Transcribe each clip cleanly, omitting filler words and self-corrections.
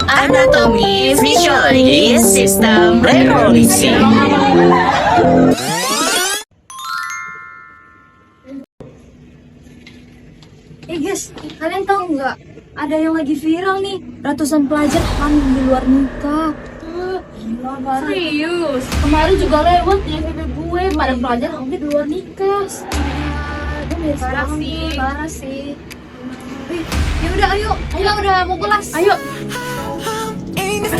Anatomi Fisiologi Sistem Reproduksi. Guys, kalian tahu nggak? Ada yang lagi viral nih, ratusan pelajar hamil di luar nikah. Gila banget. Serius? Kemarin juga lewat di FB gue, pada pelajar hamil di luar nikah. Parah sih. Ya udah, ayo, kita udah mau kelas. Ayo.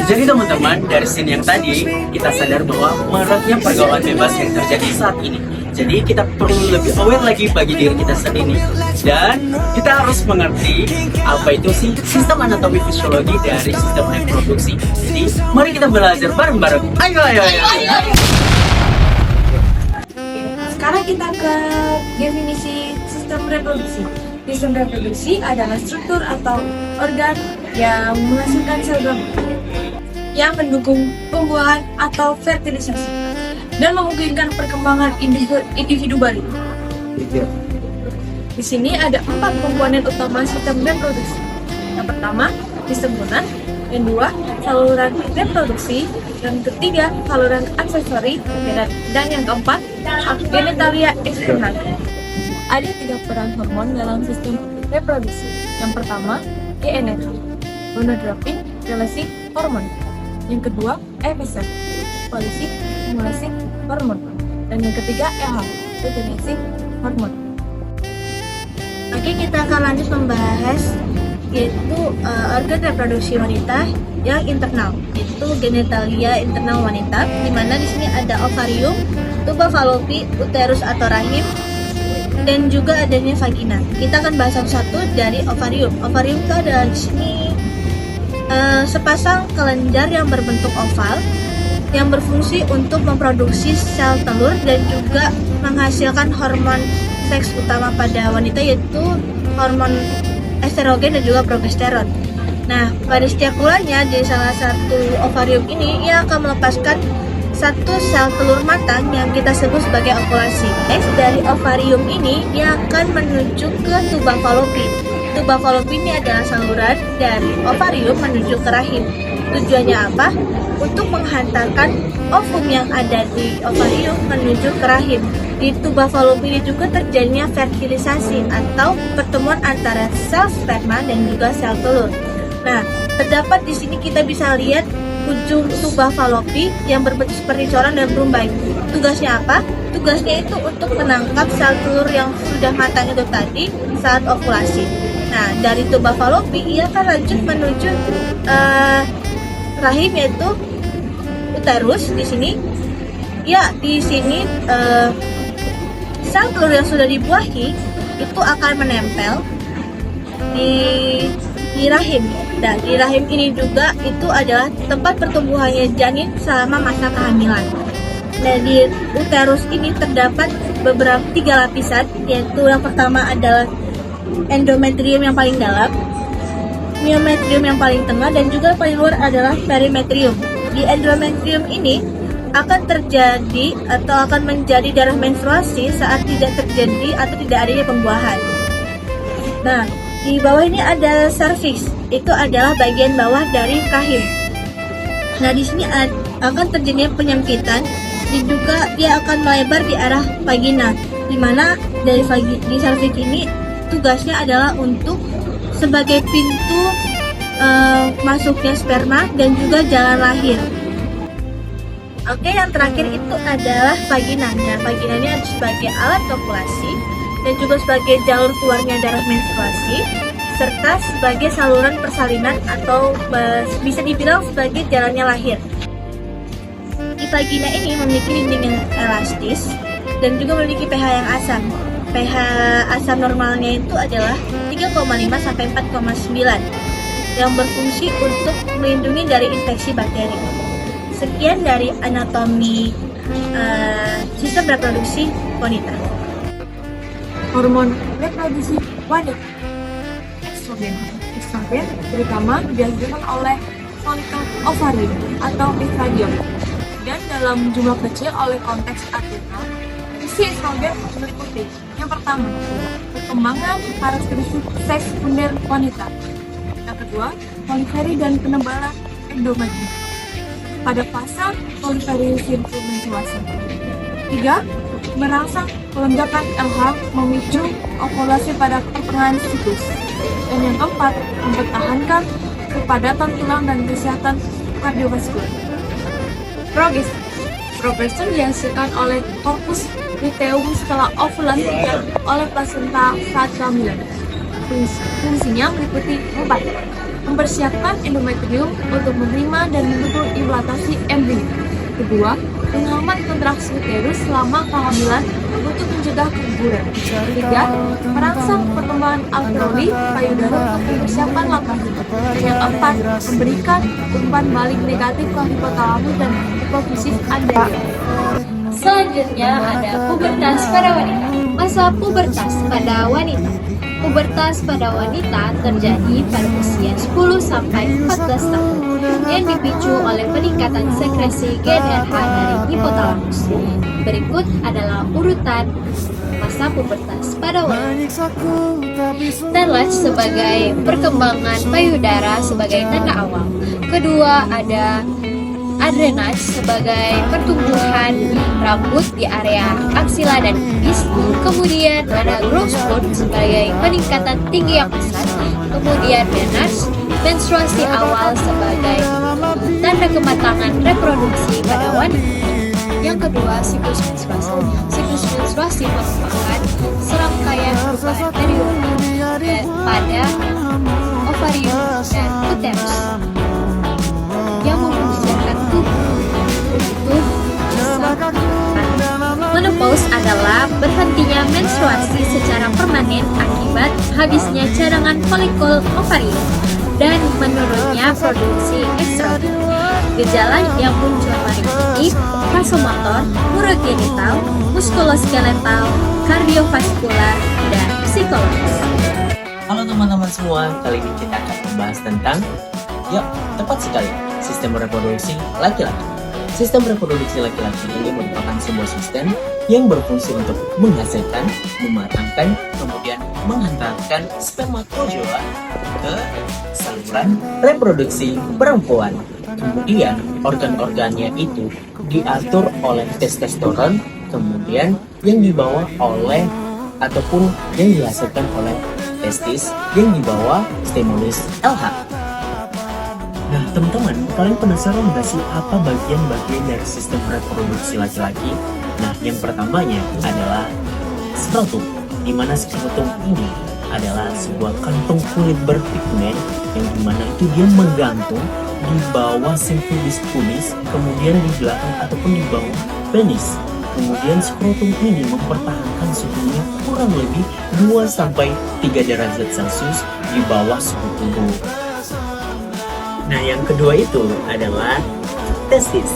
Jadi teman-teman, dari scene yang tadi kita sadar bahwa maraknya pergaulan bebas yang terjadi saat ini. Jadi kita perlu lebih aware lagi bagi diri kita sendiri. Dan kita harus mengerti apa itu sih sistem anatomi fisiologi dari sistem reproduksi. Jadi mari kita belajar bareng-bareng. Ayo. Sekarang kita ke definisi sistem reproduksi. Sistem reproduksi adalah struktur atau organ yang menghasilkan sel gambar yang mendukung pembuahan atau fertilisasi dan memungkinkan perkembangan individu baru. Di sini ada 4 komponen utama sistem reproduksi. Yang pertama, sistem lunar. Yang kedua, saluran reproduksi. Yang ketiga, saluran aksesori. Dan yang keempat, genitalia eksternal. Ada 3 peran hormon dalam sistem reproduksi. Yang pertama, GnRH, gonadotropin releasing hormone. Yang kedua, FSH, polistic stimulating hormone. Dan yang ketiga, EH, luteinizing hormone. Oke, kita akan lanjut membahas yaitu organ reproduksi wanita yang internal, yaitu genitalia internal wanita, di mana di sini ada ovarium, tuba fallopi, uterus atau rahim, dan juga adanya vagina. Kita akan bahas satu-satu dari ovarium. Ovarium itu adalah di sini sepasang kelenjar yang berbentuk oval yang berfungsi untuk memproduksi sel telur dan juga menghasilkan hormon seks utama pada wanita, yaitu hormon estrogen dan juga progesteron. Nah, pada setiap bulannya di salah satu ovarium ini ia akan melepaskan satu sel telur matang yang kita sebut sebagai ovulasi. Next, dari ovarium ini ia akan menuju ke tuba fallopi. Tuba fallopi ini adalah saluran dari ovarium menuju ke rahim. Tujuannya apa? Untuk menghantarkan ovum yang ada di ovarium menuju ke rahim. Di tuba fallopi ini juga terjadinya fertilisasi atau pertemuan antara sel sperma dan juga sel telur. Nah, terdapat di sini kita bisa lihat ujung tuba fallopi yang berbentuk seperti corong dan berumbai. Tugasnya apa? Tugasnya itu untuk menangkap sel telur yang sudah matang itu tadi saat ovulasi. Nah, dari tuba fallopi ia akan lanjut menuju rahim, yaitu uterus. Di sini, sel telur yang sudah dibuahi itu akan menempel di rahim. Dan di rahim ini juga itu adalah tempat pertumbuhannya janin selama masa kehamilan. Nah, di uterus ini terdapat beberapa 3 lapisan, yaitu yang pertama adalah endometrium yang paling dalam, myometrium yang paling tengah, dan juga paling luar adalah perimetrium. Di endometrium ini akan terjadi atau akan menjadi darah menstruasi saat tidak terjadi atau tidak adanya pembuahan. Nah, di bawah ini ada cervix, itu adalah bagian bawah dari rahim. Nah, di sini akan terjadinya penyempitan, dan juga dia akan melebar di arah vagina, di mana di cervix ini tugasnya adalah untuk sebagai pintu masuknya sperma dan juga jalan lahir. Oke, yang terakhir itu adalah vagina. Nah, vagina ini sebagai alat kopulasi dan juga sebagai jalur keluarnya darah menstruasi, serta sebagai saluran persalinan atau bisa dibilang sebagai jalannya lahir. Di vagina ini memiliki dinding yang elastis dan juga memiliki pH yang asam. pH asam normalnya itu adalah 3,5 sampai 4,9 yang berfungsi untuk melindungi dari infeksi bakteri. Sekian dari anatomi sistem reproduksi wanita. Hormon reproduksi wanita. Estrogen terutama dihasilkan oleh folikel ovarium atau estradiol, dan dalam jumlah kecil oleh konteks adrenal. Isi estrogen meliputi yang pertama, perkembangan karakteristik seks sekunder wanita. Yang kedua, poliferi dan penebalan endometri pada fase poliferi sirkum menstruasi. 3. Merangsang pelonjakan LH memicu ovulasi pada pertengahan siklus. Dan yang keempat, mempertahankan kepadatan tulang dan kesehatan kardiovaskular. Progression dihasilkan oleh corpus luteum setelah ovulasi dan oleh plasenta saat kehamilan. Fungsinya meliputi 4. Mempersiapkan endometrium untuk menerima dan mendukung implantasi embrio. Kedua, menghambat kontraksi uterus selama kehamilan untuk mencegah keguguran. 3. Merangsang perkembangan alveoli payudara untuk mempersiapkan laktasi. Yang keempat, memberikan umpan balik negatif ke hipotalamus dan hipofisis anterior. Selanjutnya ada pubertas pada wanita. Masa pubertas pada wanita. Pubertas pada wanita terjadi pada usia 10 sampai 14 tahun yang dipicu oleh peningkatan sekresi GnRH dari hipotalamus. Berikut adalah urutan masa pubertas pada wanita. Stellage sebagai perkembangan payudara sebagai tanda awal. Kedua ada adrenage sebagai pertumbuhan rambut di area aksila dan pubis. Kemudian ada growth spurt sebagai peningkatan tinggi yang pesat. Kemudian menarche, menstruasi awal sebagai tanda kematangan reproduksi pada wanita. Yang kedua, siklus menstruasi. Siklus menstruasi merupakan serangkaian perubahan periode pada ovarium dan uterus yang mempersiapkan tubuh untuk bisa. Menopause adalah berhentinya menstruasi secara permanen akibat habisnya cadangan folikul ovarium dan menurunnya produksi estrogen. Gejala yang muncul meliputi vasomotor, urogenital, muskuloskeletal, kardiovaskular, dan psikologis. Halo teman-teman semua, kali ini kita akan membahas tentang, tepat sekali, sistem reproduksi laki-laki. Sistem reproduksi laki-laki ini merupakan sebuah sistem yang berfungsi untuk menghasilkan, mematangkan, kemudian menghantarkan spermatozoa ke saluran reproduksi perempuan. Kemudian organ-organnya itu diatur oleh testosteron, kemudian yang dibawa oleh ataupun yang dihasilkan oleh testis yang dibawa stimulus LH. Nah teman-teman, kalian penasaran nggak sih apa bagian-bagian dari sistem reproduksi laki-laki? Nah yang pertamanya adalah skrotum, di mana skrotum ini adalah sebuah kantong kulit berpigmen yang dimana itu dia menggantung di bawah simfilis pubis, kemudian di belakang ataupun di bawah penis. Kemudian skrotum ini mempertahankan suhunya kurang lebih 2-3 derajat Celcius di bawah suhu tubuh. Nah, yang kedua itu adalah testis.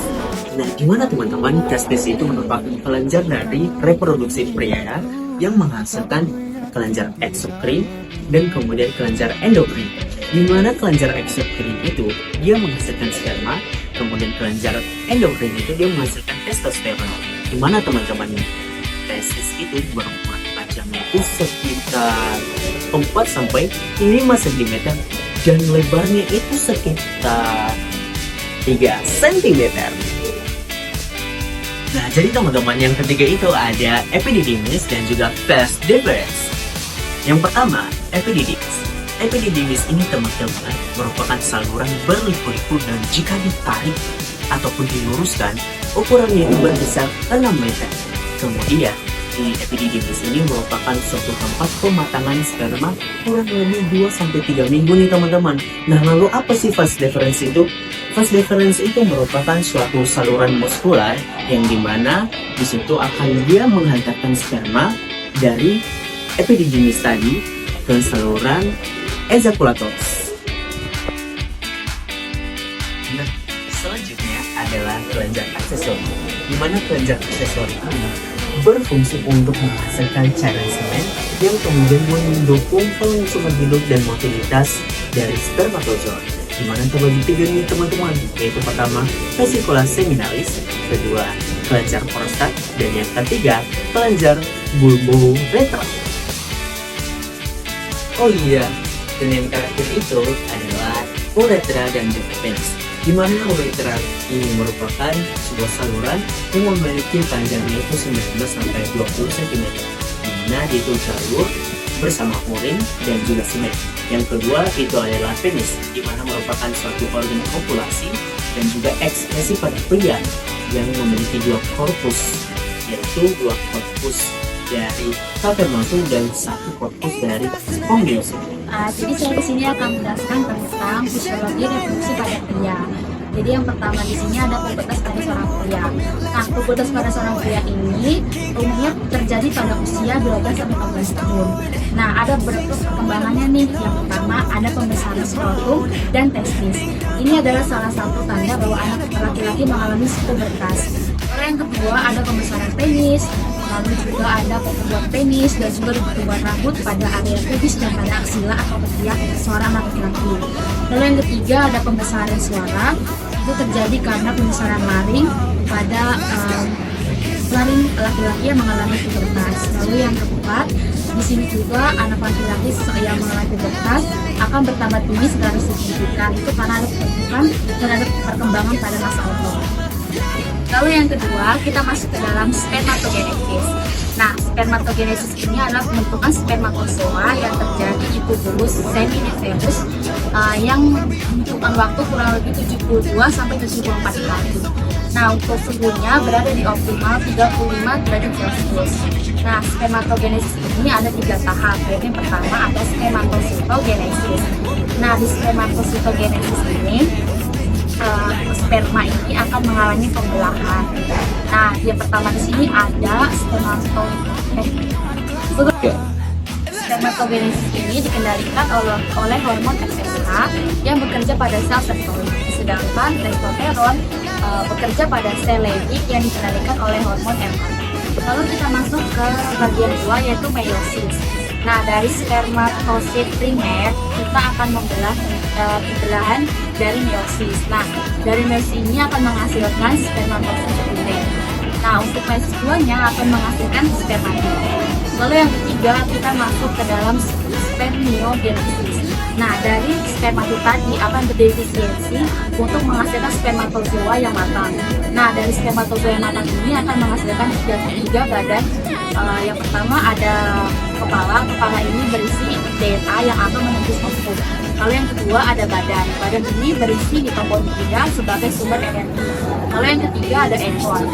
Nah, di mana teman-teman, testis itu merupakan kelenjar dari reproduksi pria yang menghasilkan kelenjar eksokrin dan kemudian kelenjar endokrin. Di mana kelenjar eksokrin itu dia menghasilkan sperma, kemudian kelenjar endokrin itu dia menghasilkan testosteron. Di mana teman-teman, testis itu berukuran panjangnya itu sekitar 4-5 cm dan lebarnya itu sekitar 3 cm. Nah, jadi teman-teman, yang ketiga itu ada epididymis dan juga vas deferens. Yang pertama, epididymis. Epididymis ini teman-teman merupakan saluran berliku-liku dan jika ditarik ataupun diluruskan, ukurannya itu berkisar 6 meter. Kemudian, di epididymis ini merupakan suatu tempat pematangan sperma kurang lebih 2-3 minggu nih teman-teman. Nah, lalu apa sih vas deferens itu? Vas deferens itu merupakan suatu saluran muskular yang dimana di situ akan dia menghantarkan sperma dari epididymis tadi ke saluran ejaculators. Nah, selanjutnya adalah kelenjar aksesori, di mana kelenjar aksesori ini berfungsi untuk menghasilkan cairan semen yang kemudian mendukung kelangsungan hidup dan motilitas dari spermatozoa. Di mana terbagi 3 nih teman-teman, yaitu pertama vesicula seminalis, kedua kelenjar prostat, dan yang ketiga kelenjar bulboretral. Oh iya, dan yang terakhir itu adalah uretra dan juga penis. Di mana uretra ini merupakan sebuah saluran yang memiliki panjangnya itu 19 sampai 20 cm. Di mana dia itu jalur bersama urin dan juga semen. Yang kedua itu adalah penis, di mana merupakan suatu organ kopulasi dan juga ekspresi pada pria yang memiliki dua korpus, yaitu dua korpus dari spermatum dan satu korpus dari spermiosit. Jadi saya di sini akan menjelaskan tentang fisiologi reproduksi pada pria. Jadi yang pertama di sini ada pubertas pada seorang pria. Nah, pubertas pada seorang pria ini umumnya terjadi pada usia 12 sampai 14 tahun. Nah, ada beberapa perkembangannya nih. Yang pertama ada pembesaran skrotum dan testis. Ini adalah salah satu tanda bahwa anak laki-laki mengalami pubertas. Lalu yang kedua ada pembesaran penis, lalu juga ada pertumbuhan penis dan juga pertumbuhan rambut pada area pubis dan pada aksila atau ketiak seorang laki-laki. Lalu yang ketiga ada pembesaran suara, itu terjadi karena pembesaran laring pada laring laki-laki yang mengalami pubertas. Lalu yang keempat, di sini juga anak laki-laki yang mengalami pubertas akan bertambah tinggi secara signifikan, itu karena ada pertumbuhan dan ada perkembangan pada masa otot. Lalu yang kedua, kita masuk ke dalam spermatogenesis. Nah, spermatogenesis ini adalah pembentukan spermatozoa yang terjadi di tubuh seminiferus yang membutuhkan waktu kurang lebih 72 sampai 74 hari. Nah, untuk suhunya berada di optimal 35 derajat Celcius. Nah, spermatogenesis ini ada 3 tahap. Yaitu yang pertama ada spermatocytogenesis. Nah, di spermatocytogenesis ini sperma ini akan mengalami pembelahan. Nah, yang pertama di sini ada spermatogenesis ini dikendalikan oleh hormon FSH yang bekerja pada sel sektoid, sedangkan testosteron bekerja pada sel leutik yang dikendalikan oleh hormon RH. Lalu kita masuk ke bagian 2 yaitu meiosis. Nah, dari spermatosit primer kita akan membelah pembelahan dari meiosis. Nah, dari meiosis ini akan menghasilkan spermatosit sekunder. Nah, untuk meiosis 2-nya akan menghasilkan spermatid. Lalu yang ketiga kita masuk ke dalam spermiogenesis. Nah, dari spermatid tadi akan berdefisiensi untuk menghasilkan spermatozoa yang matang. Nah, dari spermatozoa yang matang ini akan menghasilkan tiga badan. Yang pertama ada kepala ini berisi DNA yang akan menembus ovum. Lalu yang kedua ada badan ini berisi mitokondria sebagai sumber energi. Lalu yang ketiga ada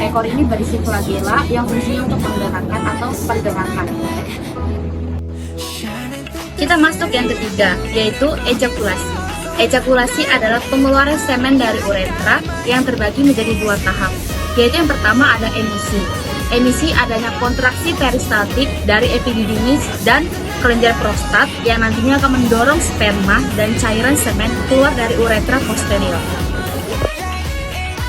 ekor ini berisi flagela yang fungsinya untuk menggerakkan atau pergerakan. Kita masuk yang ketiga, yaitu ejakulasi. Ejakulasi adalah pengeluaran semen dari uretra yang terbagi menjadi 2 tahap, yaitu yang pertama ada emisi. Emisi adanya kontraksi peristaltik dari epididymis dan kelenjar prostat yang nantinya akan mendorong sperma dan cairan semen keluar dari uretra posterior.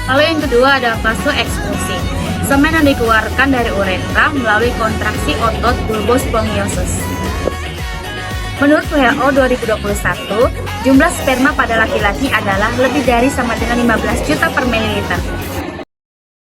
Lalu yang kedua ada fase eksklusi. Semen yang dikeluarkan dari uretra melalui kontraksi otot bulbospongiosus. Menurut WHO 2021, jumlah sperma pada laki-laki adalah lebih dari sama dengan 15 juta per mililiter.